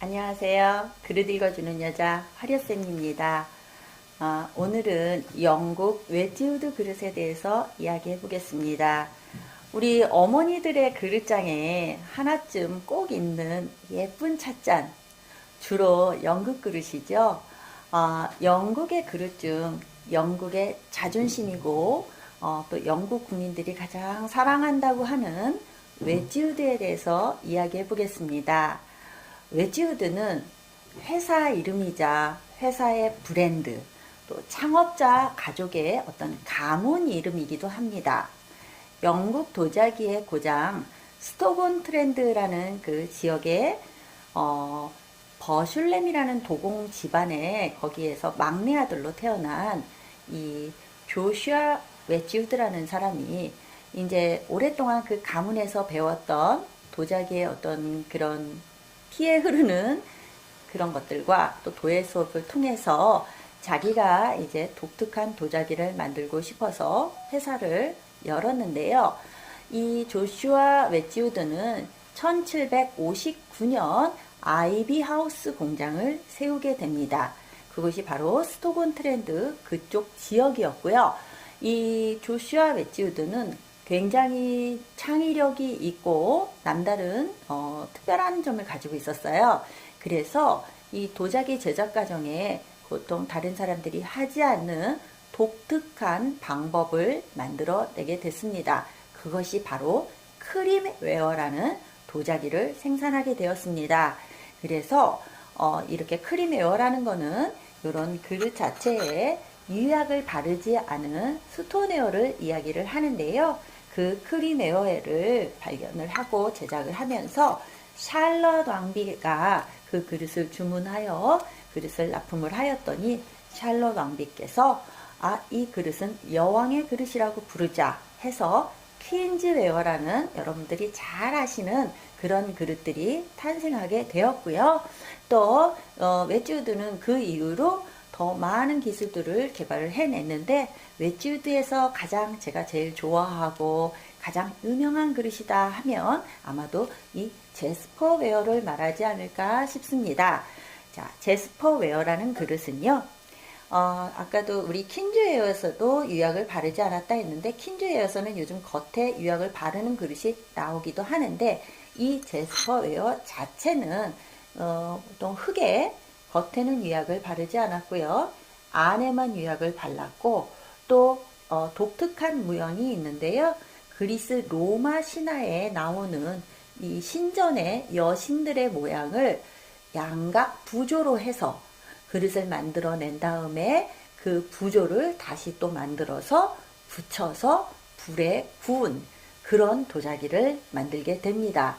안녕하세요. 그릇 읽어주는 여자 화려쌤입니다. 오늘은 영국 웨지우드 그릇에 대해서 이야기해 보겠습니다. 우리 어머니들의 그릇장에 하나쯤 꼭 있는 예쁜 찻잔, 주로 영국 그릇이죠. 영국의 그릇 중 영국의 자존심이고 또 영국 국민들이 가장 사랑한다고 하는 웨지우드에 대해서 이야기해 보겠습니다. 웨지우드는 회사 이름이자 회사의 브랜드, 또 창업자 가족의 어떤 가문 이름이기도 합니다. 영국 도자기의 고장 스톡온 트렌드라는 그 지역에 버슐렘이라는 도공 집안에 거기에서 막내 아들로 태어난 이 조슈아 웨지우드라는 사람이 이제 오랫동안 그 가문에서 배웠던 도자기의 어떤 그런 피에 흐르는 그런 것들과 또 도예 수업을 통해서 자기가 이제 독특한 도자기를 만들고 싶어서 회사를 열었는데요. 이 조슈아 웨지우드는 1759년 아이비 하우스 공장을 세우게 됩니다. 그것이 바로 스톡온 트렌드 그쪽 지역이었고요. 이 조슈아 웨지우드는 굉장히 창의력이 있고 남다른 특별한 점을 가지고 있었어요. 그래서 이 도자기 제작 과정에 보통 다른 사람들이 하지 않는 독특한 방법을 만들어내게 됐습니다. 그것이 바로 크림웨어라는 도자기를 생산하게 되었습니다. 그래서 이렇게 크림웨어라는 거는 이런 그릇 자체에 유약을 바르지 않은 스톤웨어를 이야기를 하는데요. 그 크림웨어를 발견을 하고 제작을 하면서 샬럿 왕비가 그 그릇을 주문하여 그릇을 납품을 하였더니 샬럿 왕비께서 이 그릇은 여왕의 그릇이라고 부르자 해서 퀸즈웨어라는 여러분들이 잘 아시는 그런 그릇들이 탄생하게 되었고요. 또 웨지우드는 그 이후로 더 많은 기술들을 개발을 해냈는데 웨지우드에서 가장 제가 제일 좋아하고 가장 유명한 그릇이다 하면 아마도 이 제스퍼웨어를 말하지 않을까 싶습니다. 자, 제스퍼웨어라는 그릇은요. 아까도 우리 퀸즈웨어에서도 유약을 바르지 않았다 했는데 퀸즈웨어에서는 요즘 겉에 유약을 바르는 그릇이 나오기도 하는데 이 제스퍼웨어 자체는 보통 흙에 겉에는 유약을 바르지 않았고요. 안에만 유약을 발랐고 또 독특한 무형이 있는데요. 그리스 로마 신화에 나오는 이 신전의 여신들의 모양을 양각 부조로 해서 그릇을 만들어낸 다음에 그 부조를 다시 또 만들어서 붙여서 불에 구운 그런 도자기를 만들게 됩니다.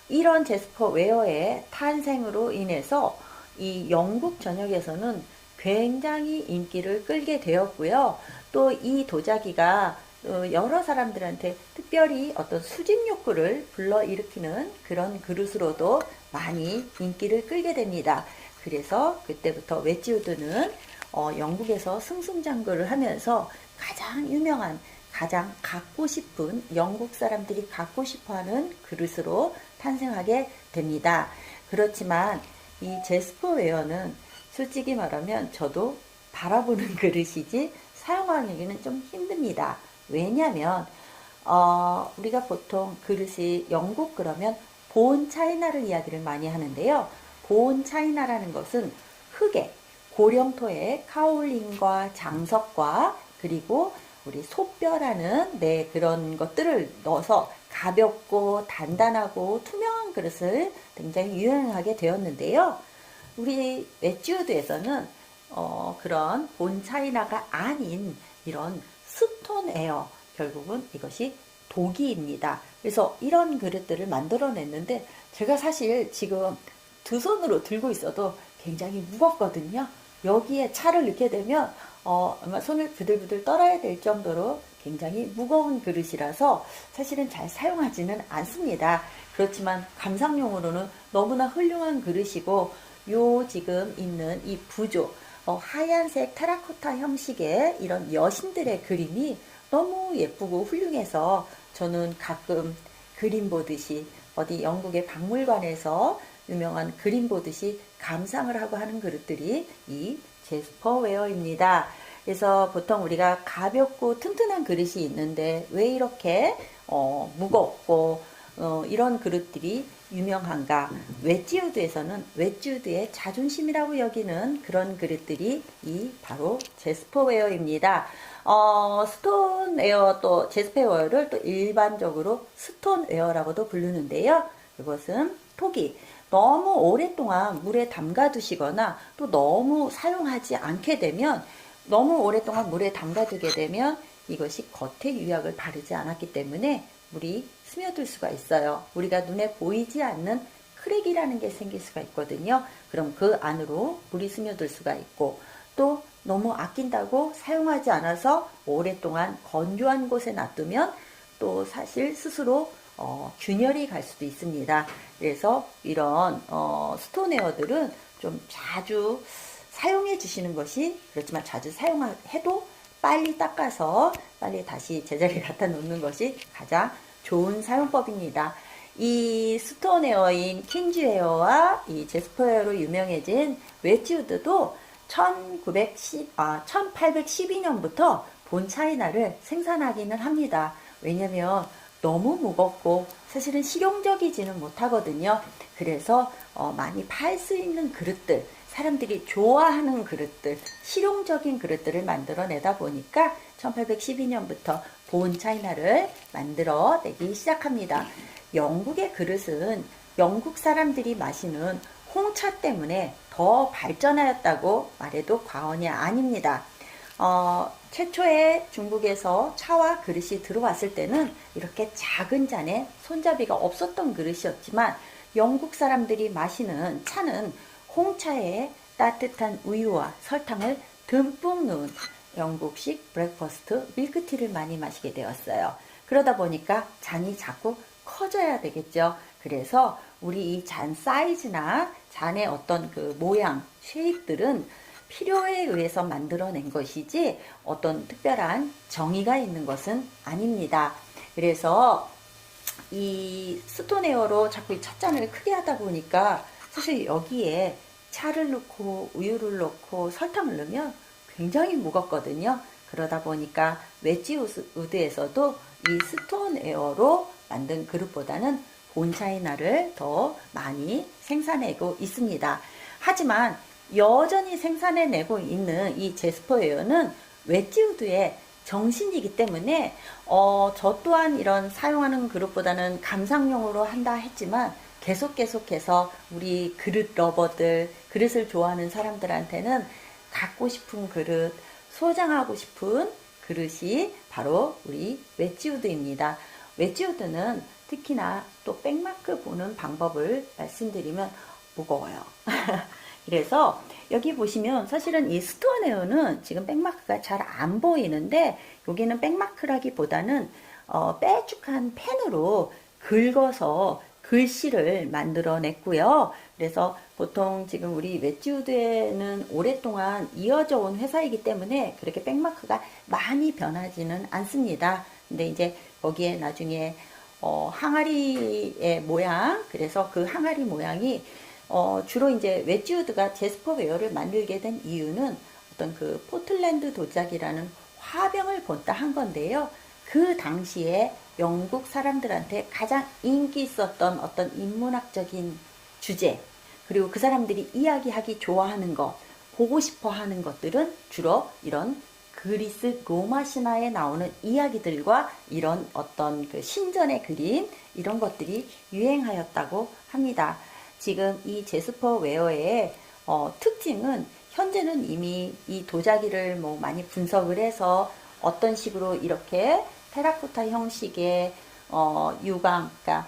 이런 제스퍼웨어의 탄생으로 인해서 이 영국 전역에서는 굉장히 인기를 끌게 되었고요. 또 이 도자기가 여러 사람들한테 특별히 어떤 수집 욕구를 불러일으키는 그런 그릇으로도 많이 인기를 끌게 됩니다. 그래서 그때부터 웨지우드는 영국에서 승승장구를 하면서 가장 유명한 가장 갖고 싶은 영국 사람들이 갖고 싶어하는 그릇으로 탄생하게 됩니다. 그렇지만 이 제스퍼웨어는 솔직히 말하면 저도 바라보는 그릇이지 사용하기는 좀 힘듭니다. 왜냐하면 우리가 보통 그릇이 영국 그러면 본 차이나를 이야기를 많이 하는데요. 본 차이나라는 것은 흙에 고령토에 카올린과 장석과 그리고 우리 솥뼈라는 그런 것들을 넣어서 가볍고 단단하고 투명한 그릇을 굉장히 유행하게 되었는데요. 우리 웨지우드에서는 그런 본 차이나가 아닌 이런 스톤웨어, 결국은 이것이 도기입니다. 그래서 이런 그릇들을 만들어냈는데 제가 사실 지금 두 손으로 들고 있어도 굉장히 무겁거든요. 여기에 차를 넣게 되면 아마 손을 부들부들 떨어야 될 정도로 굉장히 무거운 그릇이라서 사실은 잘 사용하지는 않습니다. 그렇지만 감상용으로는 너무나 훌륭한 그릇이고 요 지금 있는 이 부조 하얀색 테라코타 형식의 이런 여신들의 그림이 너무 예쁘고 훌륭해서 저는 가끔 그림 보듯이 어디 영국의 박물관에서 유명한 그림 보듯이 감상을 하고 하는 그릇들이 이 제스퍼웨어입니다. 그래서 보통 우리가 가볍고 튼튼한 그릇이 있는데 왜 이렇게 무겁고 이런 그릇들이 유명한가? 웨지우드에서는 웨지우드의 자존심이라고 여기는 그런 그릇들이 이 바로 제스퍼웨어입니다. 스톤웨어 또 제스퍼웨어를 또 일반적으로 스톤웨어라고도 부르는데요. 이것은 톡이 너무 오랫동안 물에 담가 두시거나 또 너무 사용하지 않게 되면 너무 오랫동안 물에 담가 두게 되면 이것이 겉에 유약을 바르지 않았기 때문에 물이 스며들 수가 있어요. 우리가 눈에 보이지 않는 크랙이라는 게 생길 수가 있거든요. 그럼 그 안으로 물이 스며들 수가 있고 또 너무 아낀다고 사용하지 않아서 오랫동안 건조한 곳에 놔두면 또 사실 스스로 균열이 갈 수도 있습니다. 그래서 이런 스톤웨어들은 좀 자주 사용해 주시는 것이 그렇지만 자주 사용해도 빨리 닦아서 빨리 다시 제자리에 갖다 놓는 것이 가장 좋은 사용법입니다. 이 스톤웨어인 킹즈웨어와 이 제스퍼웨어로 유명해진 웨지우드도 1812년부터 본 차이나를 생산하기는 합니다. 왜냐면 너무 무겁고 사실은 실용적이지는 못하거든요. 그래서 많이 팔 수 있는 그릇들, 사람들이 좋아하는 그릇들, 실용적인 그릇들을 만들어내다 보니까 1812년부터 본 차이나를 만들어내기 시작합니다. 영국의 그릇은 영국 사람들이 마시는 홍차 때문에 더 발전하였다고 말해도 과언이 아닙니다. 최초에 중국에서 차와 그릇이 들어왔을 때는 이렇게 작은 잔에 손잡이가 없었던 그릇이었지만 영국 사람들이 마시는 차는 홍차에 따뜻한 우유와 설탕을 듬뿍 넣은 영국식 브렉퍼스트 밀크티를 많이 마시게 되었어요. 그러다 보니까 잔이 자꾸 커져야 되겠죠. 그래서 우리 이 잔 사이즈나 잔의 어떤 그 모양, 쉐입들은 필요에 의해서 만들어낸 것이지 어떤 특별한 정의가 있는 것은 아닙니다. 그래서 이 스톤웨어로 자꾸 이 찻잔을 크게 하다 보니까 사실 여기에 차를 넣고 우유를 넣고 설탕을 넣으면 굉장히 무겁거든요. 그러다 보니까 웨지우드에서도 이 스톤웨어로 만든 그릇보다는 본 차이나를 더 많이 생산하고 있습니다. 하지만 여전히 생산해내고 있는 이 제스퍼웨어는 웨지우드의 정신이기 때문에 저 또한 이런 사용하는 그릇보다는 감상용으로 한다 했지만 계속해서 우리 그릇 러버들, 그릇을 좋아하는 사람들한테는 갖고 싶은 그릇, 소장하고 싶은 그릇이 바로 우리 웨지우드입니다. 웨지우드는 특히나 또 백마크 보는 방법을 말씀드리면 무거워요. 그래서 여기 보시면 사실은 이 스톤웨어는 지금 백마크가 잘 안 보이는데 여기는 백마크라기보다는 빼죽한 펜으로 긁어서 글씨를 만들어냈고요. 그래서 보통 지금 우리 웨지우드에는 오랫동안 이어져 온 회사이기 때문에 그렇게 백마크가 많이 변하지는 않습니다. 근데 이제 거기에 나중에 항아리의 모양, 그래서 그 항아리 모양이 주로 이제 웨지우드가 제스퍼웨어를 만들게 된 이유는 어떤 그 포틀랜드 도자기라는 화병을 본따 한 건데요. 그 당시에 영국 사람들한테 가장 인기 있었던 어떤 인문학적인 주제, 그리고 그 사람들이 이야기하기 좋아하는 것, 보고 싶어 하는 것들은 주로 이런 그리스 로마 신화에 나오는 이야기들과 이런 어떤 그 신전의 그림, 이런 것들이 유행하였다고 합니다. 지금 이 제스퍼웨어의 특징은 현재는 이미 이 도자기를 뭐 많이 분석을 해서 어떤 식으로 이렇게 테라코타 형식의 유광, 그러니까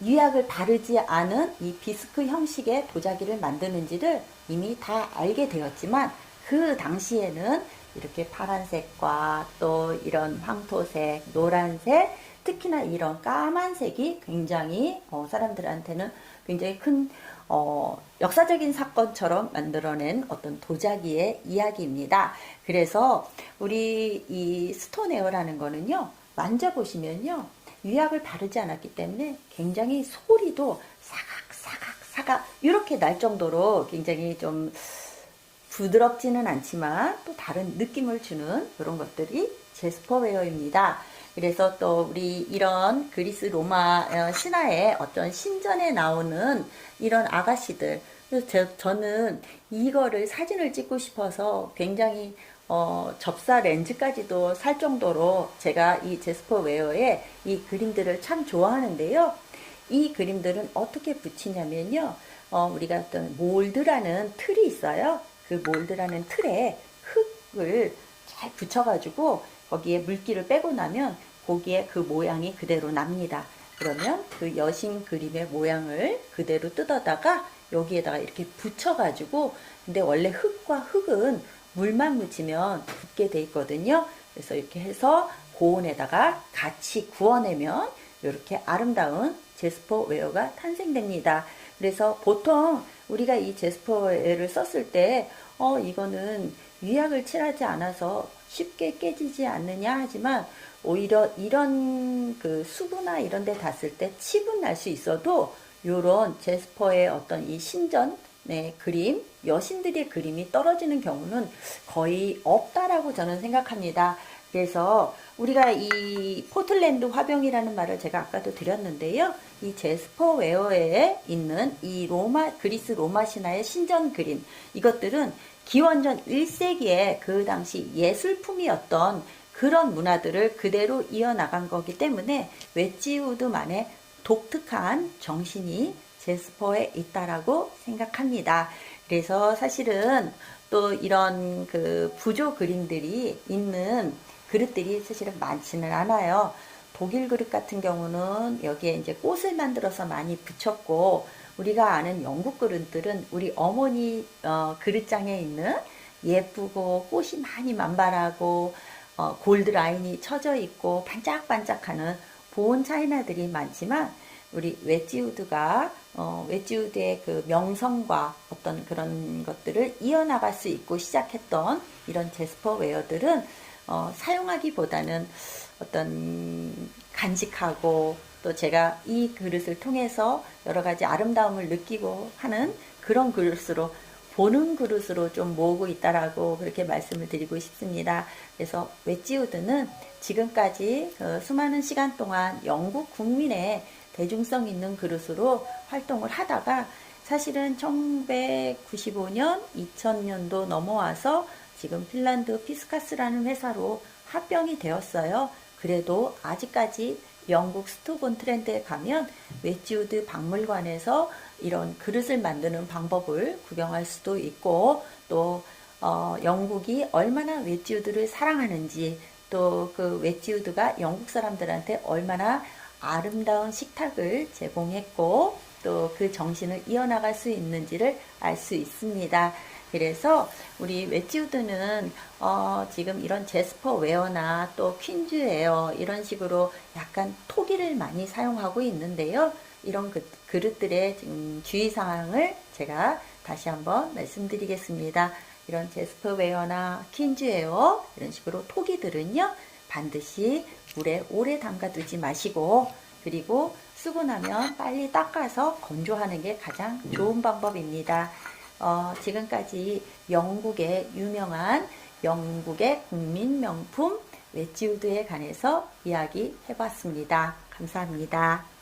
유약을 바르지 않은 이 비스크 형식의 도자기를 만드는지를 이미 다 알게 되었지만 그 당시에는 이렇게 파란색과 또 이런 황토색, 노란색, 특히나 이런 까만색이 굉장히 사람들한테는 굉장히 큰 역사적인 사건처럼 만들어낸 어떤 도자기의 이야기입니다. 그래서 우리 이 스톤웨어라는 거는요, 만져보시면요, 유약을 바르지 않았기 때문에 굉장히 소리도 사각 화가 이렇게 날 정도로 굉장히 좀 부드럽지는 않지만 또 다른 느낌을 주는 그런 것들이 제스퍼웨어입니다. 그래서 또 우리 이런 그리스 로마 신화의 어떤 신전에 나오는 이런 아가씨들, 그래서 저는 이거를 사진을 찍고 싶어서 굉장히 접사 렌즈까지도 살 정도로 제가 이 제스퍼웨어의 이 그림들을 참 좋아하는데요. 이 그림들은 어떻게 붙이냐면요. 우리가 어떤 몰드라는 틀이 있어요. 그 몰드라는 틀에 흙을 잘 붙여가지고 거기에 물기를 빼고 나면 거기에 그 모양이 그대로 납니다. 그러면 그 여신 그림의 모양을 그대로 뜯어다가 여기에다가 이렇게 붙여가지고, 근데 원래 흙과 흙은 물만 묻히면 붙게 돼 있거든요. 그래서 이렇게 해서 고온에다가 같이 구워내면 이렇게 아름다운 제스퍼웨어가 탄생됩니다. 그래서 보통 우리가 이 제스퍼웨어를 썼을 때 이거는 유약을 칠하지 않아서 쉽게 깨지지 않느냐 하지만, 오히려 이런 그 수부나 이런 데 닿았을 때 칩은 날 수 있어도 요런 제스퍼의 어떤 이 신전의 그림, 여신들의 그림이 떨어지는 경우는 거의 없다라고 저는 생각합니다. 그래서 우리가 이 포틀랜드 화병이라는 말을 제가 아까도 드렸는데요. 이 제스퍼웨어에 있는 이 그리스 로마 신화의 신전 그림, 이것들은 기원전 1세기에 그 당시 예술품이었던 그런 문화들을 그대로 이어나간 거기 때문에 웨지우드만의 독특한 정신이 제스퍼에 있다라고 생각합니다. 그래서 사실은 또 이런 그 부조 그림들이 있는 그릇들이 사실은 많지는 않아요. 독일 그릇 같은 경우는 여기에 이제 꽃을 만들어서 많이 붙였고, 우리가 아는 영국 그릇들은 우리 어머니 그릇장에 있는 예쁘고 꽃이 많이 만발하고 골드 라인이 쳐져 있고 반짝반짝하는 보온 차이나들이 많지만, 우리 웨지우드의 그 명성과 어떤 그런 것들을 이어나갈 수 있고 시작했던 이런 제스퍼웨어들은 사용하기보다는 어떤 간직하고, 또 제가 이 그릇을 통해서 여러 가지 아름다움을 느끼고 하는 그런 그릇으로, 보는 그릇으로 좀 모으고 있다라고 그렇게 말씀을 드리고 싶습니다. 그래서 웨지우드는 지금까지 수많은 시간 동안 영국 국민의 대중성 있는 그릇으로 활동을 하다가, 사실은 1995년, 2000년도 넘어와서 지금 핀란드 피스카스라는 회사로 합병이 되었어요. 그래도 아직까지 영국 스토본 트렌드에 가면 웨지우드 박물관에서 이런 그릇을 만드는 방법을 구경할 수도 있고, 또 영국이 얼마나 웨지우드를 사랑하는지, 또 그 웨지우드가 영국 사람들한테 얼마나 아름다운 식탁을 제공했고 또 그 정신을 이어나갈 수 있는지를 알 수 있습니다. 그래서 우리 웨지우드는 지금 이런 제스퍼웨어나 또 퀸즈웨어 이런 식으로 약간 토기를 많이 사용하고 있는데요. 이런 그릇들의 지금 주의사항을 제가 다시 한번 말씀드리겠습니다. 이런 제스퍼웨어나 퀸즈웨어 이런 식으로 토기들은요, 반드시 물에 오래 담가두지 마시고, 그리고 쓰고 나면 빨리 닦아서 건조하는 게 가장 좋은 방법입니다. 지금까지 영국의 유명한 영국의 국민 명품 웨지우드에 관해서 이야기 해봤습니다. 감사합니다.